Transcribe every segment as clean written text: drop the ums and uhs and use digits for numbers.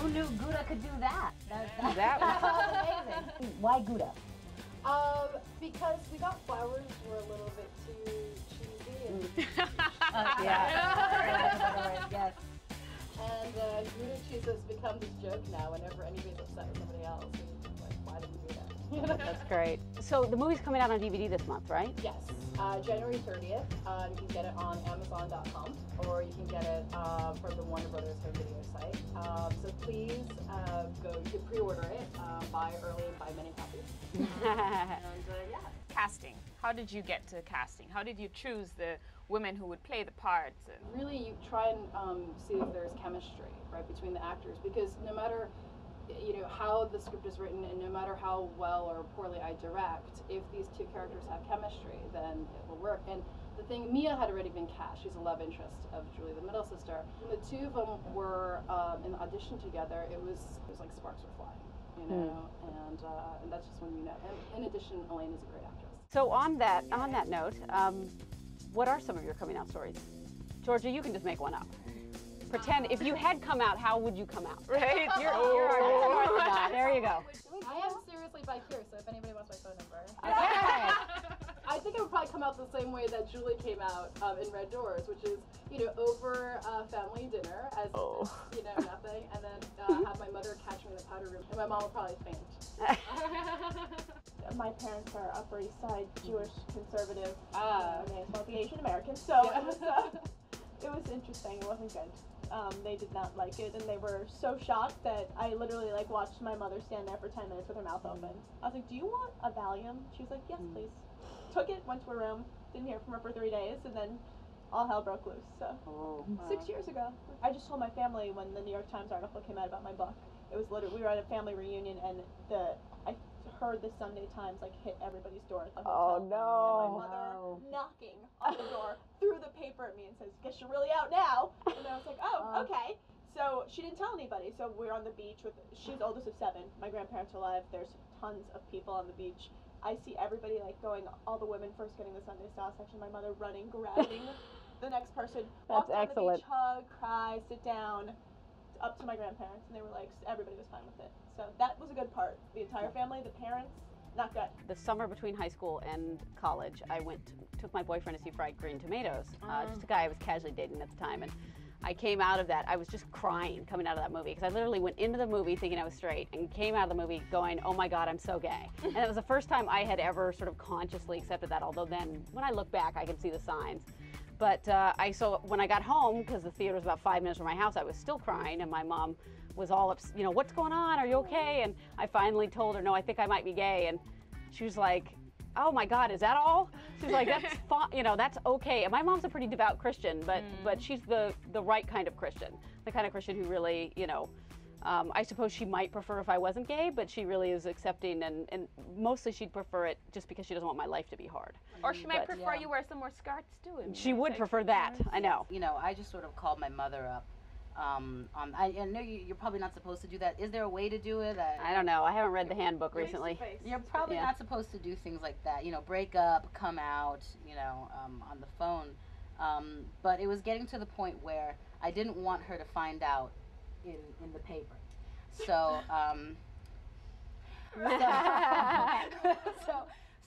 Who knew Gouda could do that? That was amazing. Why Gouda? Because we got flowers were a little bit too cheesy. And Yes. And Gouda cheese has become this joke now. Whenever anybody's upset with somebody else, we're like, why did you do that? That's great. So the movie's coming out on DVD this month, right? Yes, January 30th. You can get it on Amazon.com, or you can get it from the Warner Brothers home video site. So please go. You can pre-order it, buy early, buy many copies. And yeah. Casting. How did you get to casting? How did you choose the women who would play the parts? And really, you try and see if there's chemistry, right, between the actors, because no matter how the script is written, and no matter how well or poorly I direct, if these two characters have chemistry, then it will work. And the thing, Mia had already been cast. She's a love interest of Julie, the middle sister. When the two of them were in the audition together, it was like sparks were flying, and that's just when you know. And in addition, Elaine is a great actress. So on that note, what are some of your coming out stories? Georgia, you can just make one up. Pretend if you had come out, how would you come out? Right? You're our There you go. I am seriously vicarious, so if anybody wants my phone number. Okay. I think I would probably come out the same way that Julie came out in Red Doors, which is, over family dinner as nothing, and then have my mother catch me in the powder room, and my mom would probably faint. My parents are Upper East Side Jewish conservative. I may as well be Asian American, so it was interesting. It wasn't good. They did not like it, and they were so shocked that I literally watched my mother stand there for 10 minutes with her mouth open. I was like, "Do you want a Valium?" She was like, "Yes, please." Took it, went to her room, didn't hear from her for 3 days, and then all hell broke loose. So 6 years ago, I just told my family when the New York Times article came out about my book. It was literally, we were at a family reunion, and I heard the Sunday Times hit everybody's door at the hotel. Oh no! And my mother knocking on the door, threw the paper at me and says, "Guess you're really out now." And I was like, "Oh, okay." So she didn't tell anybody. So we're on the beach with. She's the oldest of 7. My grandparents are alive. There's tons of people on the beach. I see everybody going. All the women first getting the Sunday style section. My mother running, grabbing the next person. That's Walk down excellent. the beach, hug, cry, sit down. Up to my grandparents, and they were everybody was fine with it. So that was a good part. The entire family, the parents, not good. The summer between high school and college, I took my boyfriend to see Fried Green Tomatoes. Just a guy I was casually dating at the time, and I came out of that. I was just crying coming out of that movie because I literally went into the movie thinking I was straight and came out of the movie going, "Oh my God, I'm so gay." And it was the first time I had ever sort of consciously accepted that. Although then, when I look back, I can see the signs. But so when I got home, because the theater was about 5 minutes from my house, I was still crying, and my mom was all, "What's going on? Are you okay?" And I finally told her, "No, I think I might be gay." And she was like, "Oh my God, is that all?" She's like, "That's fine, that's okay." And my mom's a pretty devout Christian, but she's the right kind of Christian, the kind of Christian who really, I suppose she might prefer if I wasn't gay, but she really is accepting, and mostly she'd prefer it just because she doesn't want my life to be hard. Or she might prefer you wear some more skirts too. She would prefer that, I know. I just sort of called my mother up. I know you're probably not supposed to do that. Is there a way to do it? I don't know. I haven't read the handbook recently. You're probably not supposed to do things like that. Break up, come out, on the phone. But it was getting to the point where I didn't want her to find out in the paper. So,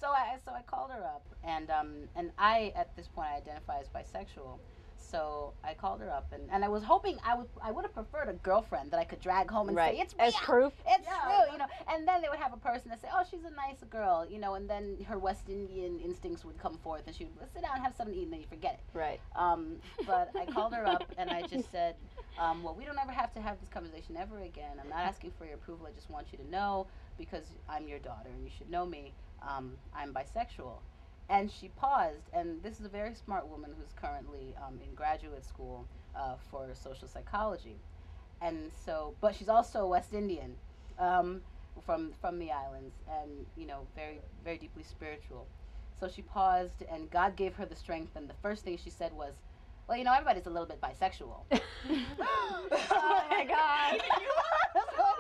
so I called her up, and I at this point I identify as bisexual. So I called her up, and I was hoping I would have preferred a girlfriend that I could drag home and say, "It's me, as proof. It's true," and then they would have a person that say, "Oh, she's a nice girl," and then her West Indian instincts would come forth, and she would sit down, have something to eat, and then you forget it. Right. But I called her up, and I just said, "Well, we don't ever have to have this conversation ever again. I'm not asking for your approval. I just want you to know, because I'm your daughter, and you should know me. I'm bisexual." And she paused, and this is a very smart woman who's currently in graduate school for social psychology, and so, but she's also West Indian, from the islands, and very, very deeply spiritual. So she paused, and God gave her the strength, and the first thing she said was, "Well, everybody's a little bit bisexual." Oh my God.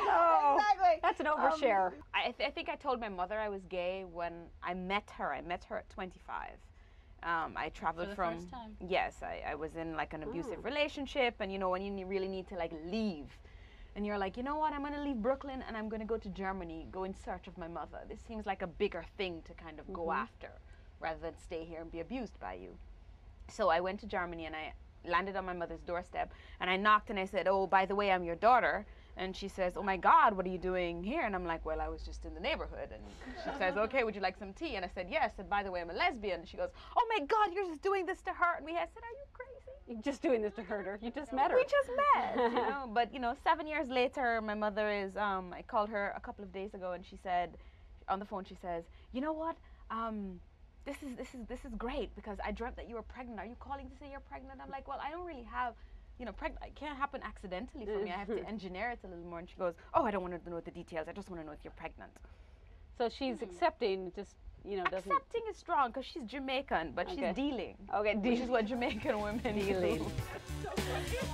No. Exactly. That's an overshare. I think I told my mother I was gay when I met her. I met her at 25. I traveled For the first time? Yes, I was in an abusive relationship, and when you really need to leave, and you're like, you know what, I'm going to leave Brooklyn and I'm going to go to Germany, go in search of my mother. This seems like a bigger thing to kind of go after rather than stay here and be abused by you. So I went to Germany and I landed on my mother's doorstep and I knocked and I said, oh, by the way, I'm your daughter. And she says, oh my God, what are you doing here? And I'm like, well, I was just in the neighborhood. And she says, okay, would you like some tea? And I said, yes. And by the way, I'm a lesbian. And she goes, oh my God, you're just doing this to her. And I said, are you crazy? You're just doing this to hurt her. You just met her. We just met, you know. But, 7 years later, my mother is, I called her a couple of days ago and she said, on the phone, she says, you know what? This is great because I dreamt that you were pregnant. Are you calling to say you're pregnant? I'm like, well, I don't really have, pregnant. It can't happen accidentally for me. I have to engineer it a little more. And she goes, oh, I don't want to know the details. I just want to know if you're pregnant. So she's accepting, just doesn't. Accepting is strong because she's Jamaican, but she's dealing. Okay, which is what Jamaican women dealing. do.